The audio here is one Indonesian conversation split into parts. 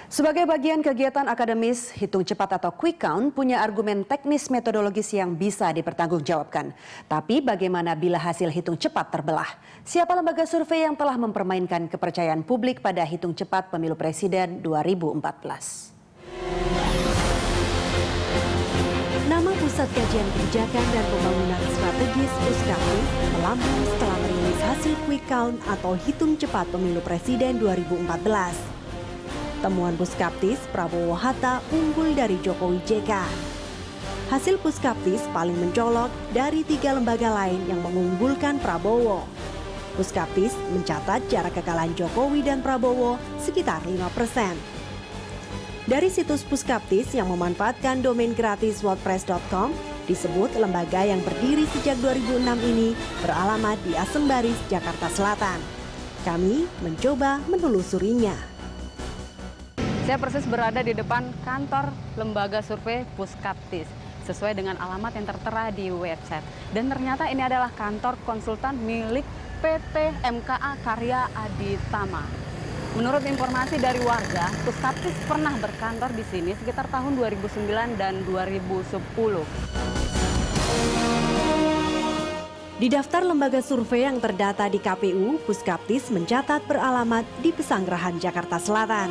Sebagai bagian kegiatan akademis, hitung cepat atau quick count punya argumen teknis metodologis yang bisa dipertanggungjawabkan. Tapi bagaimana bila hasil hitung cepat terbelah? Siapa lembaga survei yang telah mempermainkan kepercayaan publik pada hitung cepat pemilu presiden 2014? Nama Pusat Kajian Kebijakan dan Pembangunan Strategis Puskaptis melambung setelah merilis hasil quick count atau hitung cepat pemilu presiden 2014. Temuan Puskaptis, Prabowo Hatta unggul dari Jokowi JK. Hasil Puskaptis paling mencolok dari 3 lembaga lain yang mengunggulkan Prabowo. Puskaptis mencatat jarak kekalahan Jokowi dan Prabowo sekitar 5%. Dari situs Puskaptis yang memanfaatkan domain gratis wordpress.com, disebut lembaga yang berdiri sejak 2006 ini beralamat di Asem Baris, Jakarta Selatan. Kami mencoba menelusurinya. Saya persis berada di depan kantor lembaga survei Puskaptis, sesuai dengan alamat yang tertera di website. Dan ternyata ini adalah kantor konsultan milik PT MKA Karya Aditama. Menurut informasi dari warga, Puskaptis pernah berkantor di sini sekitar tahun 2009 dan 2010. Di daftar lembaga survei yang terdata di KPU, Puskaptis mencatat beralamat di Pesanggerahan, Jakarta Selatan.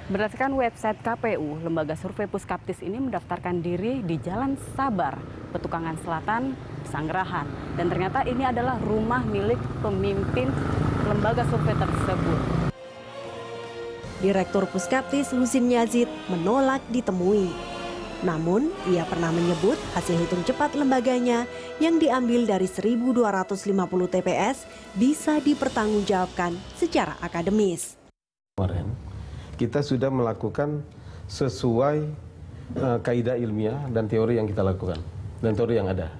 Berdasarkan website KPU, lembaga survei Puskaptis ini mendaftarkan diri di Jalan Sabar, Petukangan Selatan, Pesanggerahan. Dan ternyata ini adalah rumah milik pemimpin lembaga survei tersebut. Direktur Puskaptis Husin Yazid menolak ditemui. Namun, ia pernah menyebut hasil hitung cepat lembaganya yang diambil dari 1.250 TPS bisa dipertanggungjawabkan secara akademis. Kita sudah melakukan sesuai kaidah ilmiah dan teori yang kita lakukan dan teori yang ada.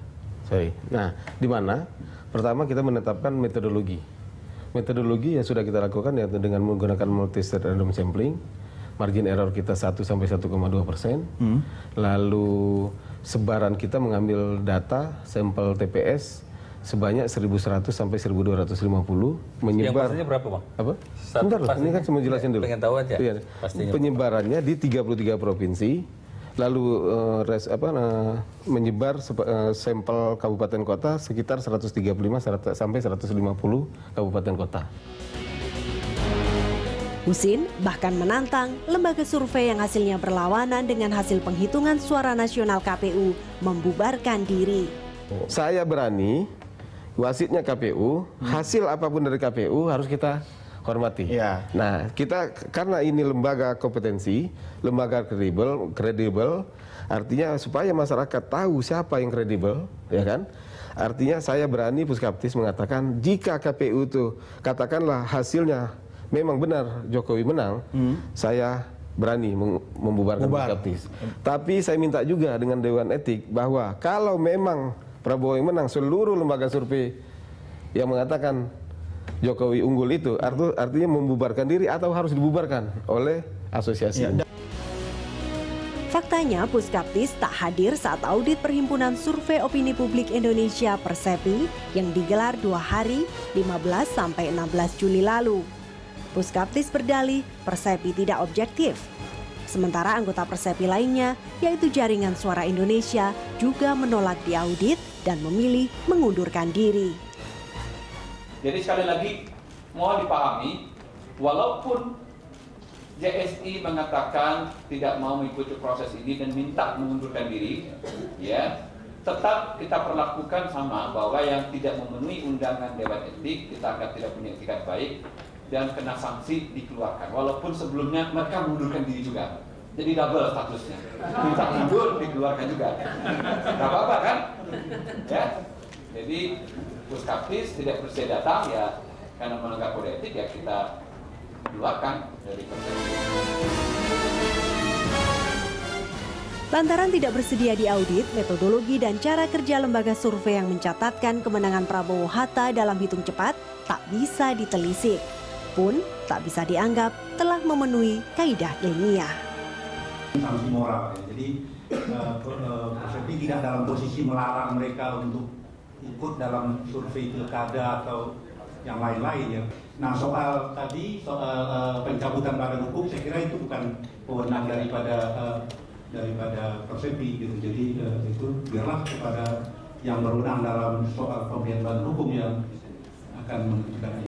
Nah, di mana pertama kita menetapkan metodologi. Metodologi yang sudah kita lakukan yaitu dengan menggunakan multi-state random sampling, margin error kita 1 sampai 1,2%. Lalu sebaran kita mengambil data sampel TPS sebanyak 1.100 sampai 1.250 menyebar. Yang pastinya berapa, Bang? Apa? Sebentar loh, ini kan saya mau jelasin dulu. Pengen tahu aja. Iya. Penyebarannya di 33 provinsi, lalu menyebar sampel kabupaten kota sekitar 135 sampai 150 kabupaten kota. Husin bahkan menantang lembaga survei yang hasilnya berlawanan dengan hasil penghitungan suara nasional KPU membubarkan diri. Saya berani, wasitnya KPU, hasil apapun dari KPU harus kita hormati. Ya. Nah, kita karena ini lembaga kompetensi, lembaga kredibel, artinya supaya masyarakat tahu siapa yang kredibel, ya kan? Artinya saya berani Puskaptis mengatakan jika KPU itu katakanlah hasilnya memang benar Jokowi menang, saya berani membubarkan Puskaptis. Tapi saya minta juga dengan Dewan Etik bahwa kalau memang Prabowo yang menang, seluruh lembaga survei yang mengatakan Jokowi unggul itu artinya membubarkan diri atau harus dibubarkan oleh asosiasi. Faktanya Puskaptis tak hadir saat audit Perhimpunan Survei Opini Publik Indonesia Persepi yang digelar 2 hari 15 sampai 16 Juli lalu. Puskaptis berdalih Persepi tidak objektif. Sementara anggota Persepi lainnya, yaitu Jaringan Suara Indonesia, juga menolak diaudit dan memilih mengundurkan diri. Jadi sekali lagi mohon dipahami, walaupun JSI mengatakan tidak mau mengikuti proses ini dan minta mengundurkan diri, ya, tetap kita perlakukan sama bahwa yang tidak memenuhi undangan Dewan Etik kita anggap tidak punya etikat baik dan kena sanksi dikeluarkan. Walaupun sebelumnya mereka mengundurkan diri juga, jadi double statusnya. Minta mundur dikeluarkan juga. Gak apa-apa kan? Ya. Jadi Puskaptis tidak bersedia datang ya karena melanggar kode etik ya kita keluarkan dari persepi. Lantaran tidak bersedia diaudit, metodologi dan cara kerja lembaga survei yang mencatatkan kemenangan Prabowo Hatta dalam hitung cepat tak bisa ditelisik, pun tak bisa dianggap telah memenuhi kaidah ilmiah. Sanksi moral, ya. Jadi Persepi tidak dalam posisi melarang mereka untuk ikut dalam survei pilkada atau yang lain-lain ya. Nah soal pencabutan badan hukum, saya kira itu bukan wewenang daripada Persepi gitu. Jadi itu biarlah kepada yang berwenang dalam soal pemberian badan hukum yang akan menentukan.